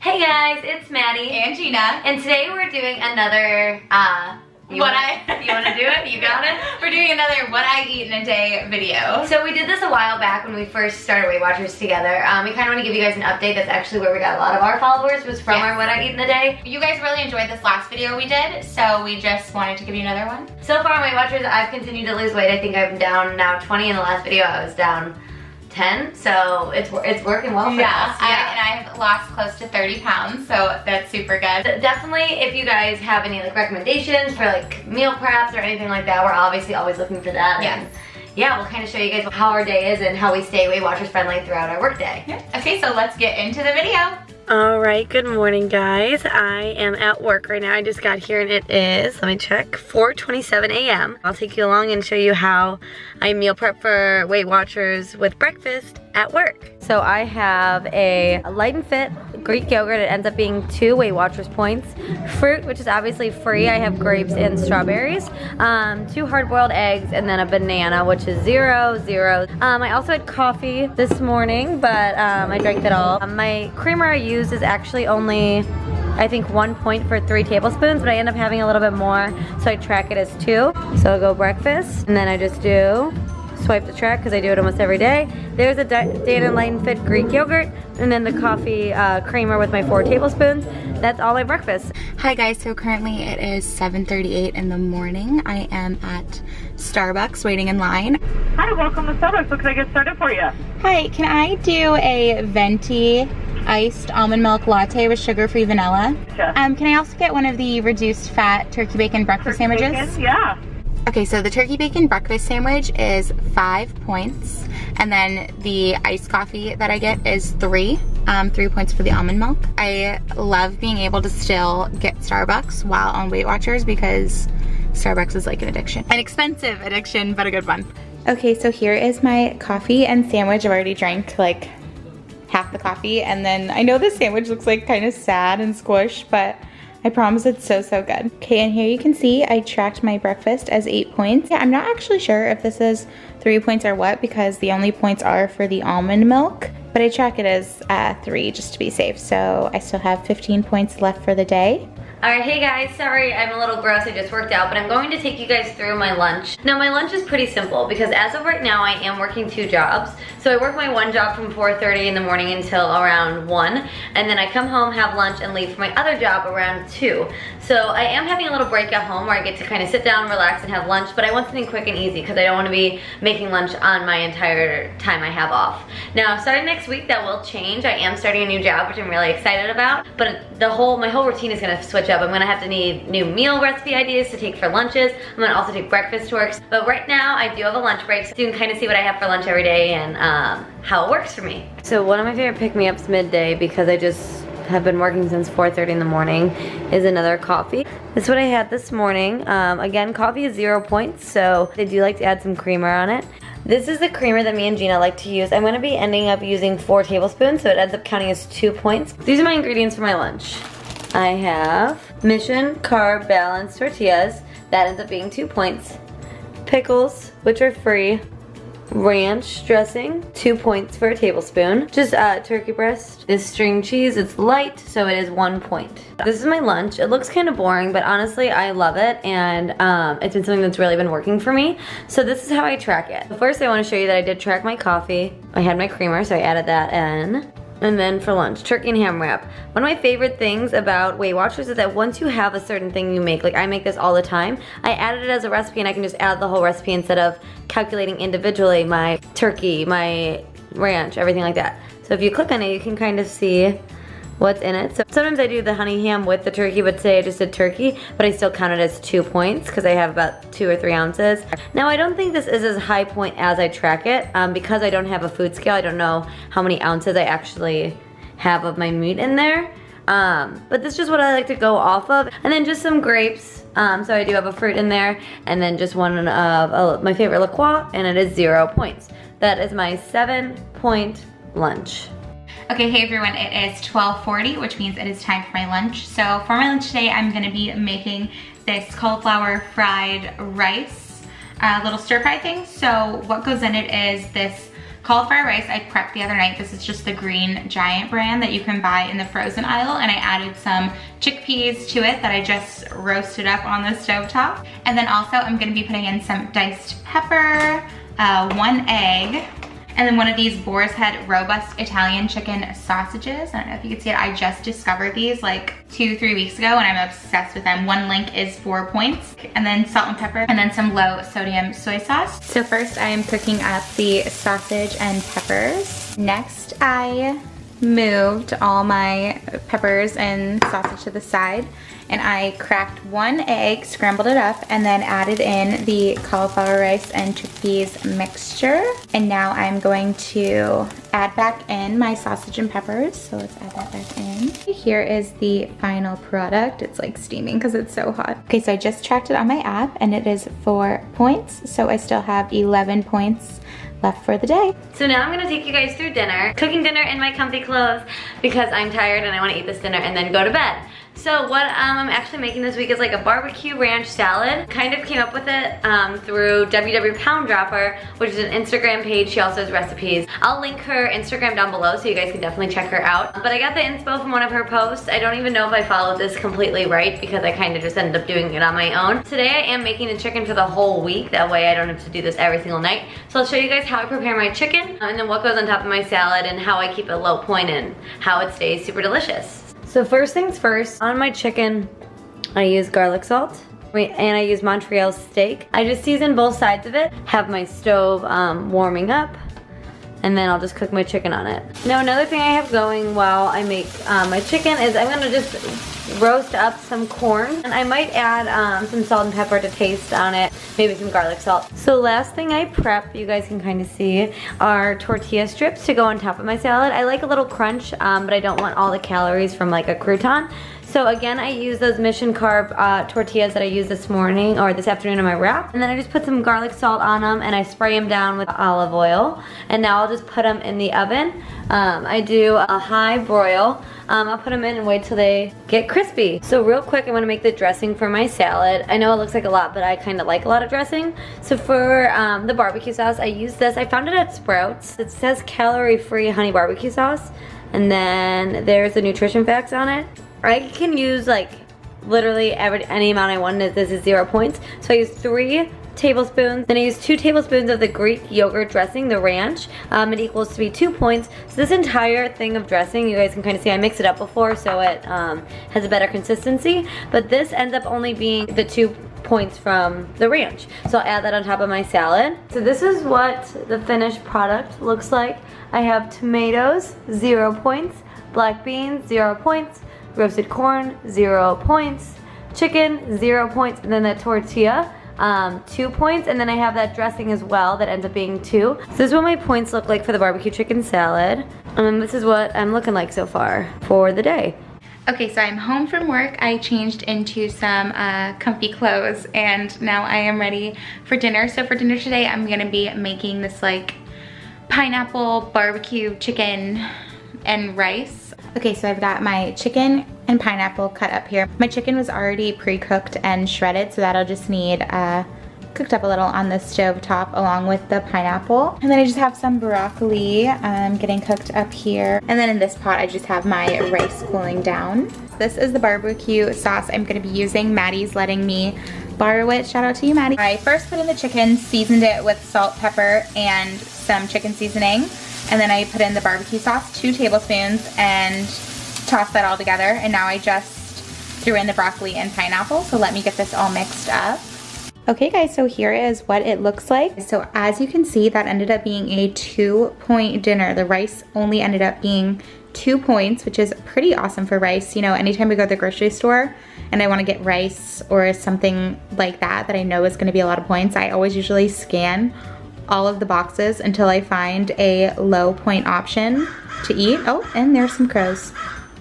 Hey guys, it's Maddie and Gina, and today we're doing another you want to do it? You got it? We're doing another what I eat in a day video. So we did this a while back when we first started Weight Watchers together. We kind of want to give you guys an update. That's actually where we got a lot of our followers, was from our what I eat in a day. You guys really enjoyed this last video we did, so we just wanted to give you another one. So far on Weight Watchers, I've continued to lose weight. I think I'm down now 20. In the last video I was down 10, so it's working well for us. And I've lost close to 30 pounds, so that's super good. Definitely, if you guys have any like recommendations for like meal preps or anything like that, we're obviously always looking for that. Yes. And yeah, we'll kind of show you guys how our day is and how we stay Weight Watchers friendly throughout our work day. Yeah. Okay, so let's get into the video. Alright, good morning guys. I am at work right now. I just got here and it is, let me check, 4:27 a.m. I'll take you along and show you how I meal prep for Weight Watchers with breakfast at work. So I have a Light and Fit Greek yogurt. It ends up being 2 Weight Watchers points. Fruit, which is obviously free. I have grapes and strawberries. 2 hard-boiled eggs, and then a banana, which is 0, 0. I also had coffee this morning, but I drank it all. My creamer I use is actually only, I think, 1 point for 3 tablespoons, but I end up having a little bit more, so I track it as 2. So I'll go breakfast, and then I just do swipe the track because I do it almost every day. There's a Dana Light and Fit Greek yogurt, and then the coffee creamer with my 4 tablespoons. That's all my breakfast. Hi guys, so currently it is 7:38 in the morning. I am at Starbucks waiting in line. Hi, welcome to Starbucks. What can I get started for you? Hi, can I do a venti iced almond milk latte with sugar-free vanilla? Sure. Can I also get one of the reduced fat turkey bacon breakfast sandwiches? Bacon? Yeah. Okay, so the turkey bacon breakfast sandwich is 5 points, and then the iced coffee that I get is 3 points for the almond milk. I love being able to still get Starbucks while on Weight Watchers because Starbucks is like an addiction. An expensive addiction, but a good one. Okay, so here is my coffee and sandwich. I've already drank like half the coffee, and then I know this sandwich looks like kind of sad and squished, but I promise it's so good. Okay, and here you can see I tracked my breakfast as 8 points. Yeah, I'm not actually sure if this is 3 points or what because the only points are for the almond milk, but I track it as 3 just to be safe. So I still have 15 points left for the day. Alright, hey guys, sorry I'm a little gross, I just worked out, but I'm going to take you guys through my lunch. Now my lunch is pretty simple because as of right now I am working 2 jobs. So I work my one job from 4:30 in the morning until around 1, and then I come home, have lunch, and leave for my other job around 2. So I am having a little break at home where I get to kind of sit down, relax, and have lunch, but I want something quick and easy because I don't want to be making lunch on my entire time I have off. Now starting next week that will change. I am starting a new job, which I'm really excited about, but my whole routine is going to switch up. I'm gonna have to need new meal recipe ideas to take for lunches. I'm gonna also take breakfast to work. But right now, I do have a lunch break, so you can kind of see what I have for lunch every day and how it works for me. So one of my favorite pick-me-ups midday, because I just have been working since 4:30 in the morning, is another coffee. This is what I had this morning. Again, coffee is 0 points, so I do like to add some creamer on it. This is the creamer that me and Gina like to use. I'm gonna be ending up using 4 tablespoons, so it ends up counting as 2 points. These are my ingredients for my lunch. I have Mission Carb Balanced tortillas. That ends up being 2 points. Pickles, which are free. Ranch dressing, 2 points for a tablespoon. Just turkey breast. This string cheese, it's light, so it is 1 point. This is my lunch. It looks kind of boring, but honestly, I love it, and it's been something that's really been working for me. So this is how I track it. First, I want to show you that I did track my coffee. I had my creamer, so I added that in. And then for lunch, turkey and ham wrap. One of my favorite things about Weight Watchers is that once you have a certain thing you make, like I make this all the time, I added it as a recipe and I can just add the whole recipe instead of calculating individually my turkey, my ranch, everything like that. So if you click on it, you can kind of see what's in it. So sometimes I do the honey ham with the turkey, but today I just did turkey, but I still count it as 2 points because I have about 2 or 3 ounces. Now I don't think this is as high point as I track it because I don't have a food scale. I don't know how many ounces I actually have of my meat in there. But this is just what I like to go off of. And then just some grapes. So I do have a fruit in there, and then just one of my favorite La Croix, and it is 0 points. That is my 7-point lunch. Okay, hey everyone, it is 12:40, which means it is time for my lunch. So for my lunch today, I'm gonna be making this cauliflower fried rice, little stir fry thing. So what goes in it is this cauliflower rice I prepped the other night. This is just the green giant brand that you can buy in the frozen aisle, and I added some chickpeas to it that I just roasted up on the stovetop. And then also I'm gonna be putting in some diced pepper, 1 egg, and then one of these Boar's Head robust Italian chicken sausages. I don't know if you can see it. I just discovered these like 2-3 weeks ago and I'm obsessed with them. One link is 4 points. And then salt and pepper, and then some low sodium soy sauce. So first I am cooking up the sausage and peppers. Next I moved all my peppers and sausage to the side, and I cracked 1 egg, scrambled it up, and then added in the cauliflower rice and chickpeas mixture. And now I'm going to add back in my sausage and peppers. So let's add that back in. Here is the final product. It's like steaming because it's so hot. Okay, so I just tracked it on my app and it is 4 points. So I still have 11 points left for the day. So now I'm gonna take you guys through dinner. Cooking dinner in my comfy clothes because I'm tired and I wanna eat this dinner and then go to bed. So what I'm actually making this week is like a barbecue ranch salad. Kind of came up with it through WW Pound Dropper, which is an Instagram page. She also has recipes. I'll link her Instagram down below so you guys can definitely check her out. But I got the inspo from one of her posts. I don't even know if I followed this completely right because I kind of just ended up doing it on my own. Today I am making the chicken for the whole week. That way I don't have to do this every single night. So I'll show you guys how I prepare my chicken and then what goes on top of my salad and how I keep it low point and how it stays super delicious. So first things first, on my chicken, I use garlic salt and I use Montreal steak. I just season both sides of it, have my stove warming up, and then I'll just cook my chicken on it. Now another thing I have going while I make my chicken is I'm gonna just roast up some corn, and I might add some salt and pepper to taste on it, maybe some garlic salt. So last thing I prep, you guys can kind of see, are tortilla strips to go on top of my salad. I like a little crunch, but I don't want all the calories from like a crouton. So again, I use those Mission Carb tortillas that I used this morning or this afternoon in my wrap. And then I just put some garlic salt on them and I spray them down with olive oil. And now I'll just put them in the oven. I do a high broil. I'll put them in and wait till they get crispy. So real quick, I'm gonna make the dressing for my salad. I know it looks like a lot, but I kind of like a lot of dressing. So for the barbecue sauce, I use this. I found it at Sprouts. It says calorie-free honey barbecue sauce. And then there's the nutrition facts on it. I can use like literally any amount I want. This is 0 points. So I use 3 tablespoons. Then I use 2 tablespoons of the Greek yogurt dressing, the ranch. It equals to be 2 points. So this entire thing of dressing, you guys can kind of see I mixed it up before so it has a better consistency. But this ends up only being the 2 points from the ranch. So I'll add that on top of my salad. So this is what the finished product looks like. I have tomatoes, 0 points. Black beans, 0 points. Roasted corn, 0 points. Chicken, 0 points. And then that tortilla, 2 points. And then I have that dressing as well that ends up being 2. So this is what my points look like for the barbecue chicken salad. And this is what I'm looking like so far for the day. Okay, so I'm home from work. I changed into some comfy clothes and now I am ready for dinner. So for dinner today, I'm gonna be making this like pineapple barbecue chicken and rice. Okay, so I've got my chicken and pineapple cut up here. My chicken was already pre-cooked and shredded, so that'll just need cooked up a little on the stove top along with the pineapple. And then I just have some broccoli getting cooked up here. And then in this pot, I just have my rice cooling down. This is the barbecue sauce I'm gonna be using. Maddy's letting me borrow it. Shout out to you, Maddy. I first put in the chicken, seasoned it with salt, pepper, and some chicken seasoning. And then I put in the barbecue sauce, 2 tablespoons, and tossed that all together. And now I just threw in the broccoli and pineapple. So let me get this all mixed up. Okay guys, so here is what it looks like. So as you can see, that ended up being a 2-point dinner. The rice only ended up being 2 points, which is pretty awesome for rice. You know, anytime we go to the grocery store and I want to get rice or something like that I know is going to be a lot of points, I always usually scan all of the boxes until I find a low point option to eat. Oh, and there's some crows.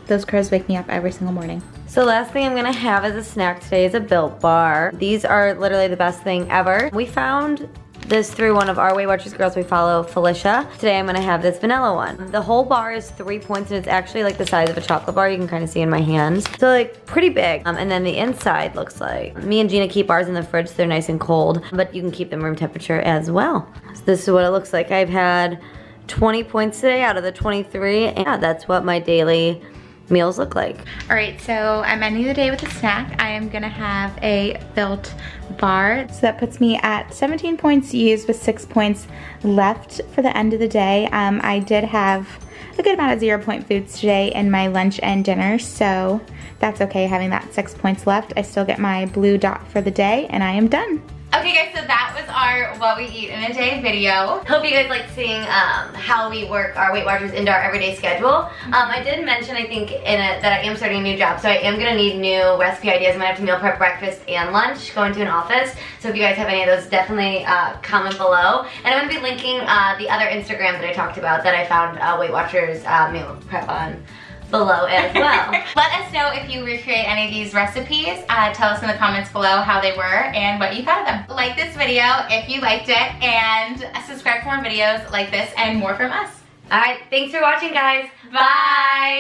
Those crows wake me up every single morning. So last thing I'm gonna have as a snack today is a Built Bar. These are literally the best thing ever. We found this through one of our Weight Watchers girls we follow, Felicia. Today I'm gonna have this vanilla one. The whole bar is 3 points and it's actually like the size of a chocolate bar. You can kind of see in my hands. So like pretty big. And then the inside looks like, me and Gina keep ours in the fridge so they're nice and cold, but you can keep them room temperature as well. So this is what it looks like. I've had 20 points today out of the 23. And yeah, that's what my daily meals look like. All right, so I'm ending the day with a snack. I am gonna have a Built bar. So that puts me at 17 points used with 6 points left for the end of the day. I did have a good amount of 0-point foods today in my lunch and dinner, so that's okay having that 6 points left. I still get my blue dot for the day and I am done. Okay guys, so that was our what we eat in a day video. Hope you guys like seeing how we work our Weight Watchers into our everyday schedule. I did mention, I think, that I am starting a new job, so I am gonna need new recipe ideas. I'm gonna have to meal prep breakfast and lunch, go into an office. So if you guys have any of those, definitely comment below. And I'm gonna be linking the other Instagram that I talked about that I found Weight Watchers meal prep on below as well. Let us know if you recreate any of these recipes. Tell us in the comments below how they were and what you thought of them. Like this video if you liked it, and subscribe for more videos like this and more from us. Alright, thanks for watching guys. Bye!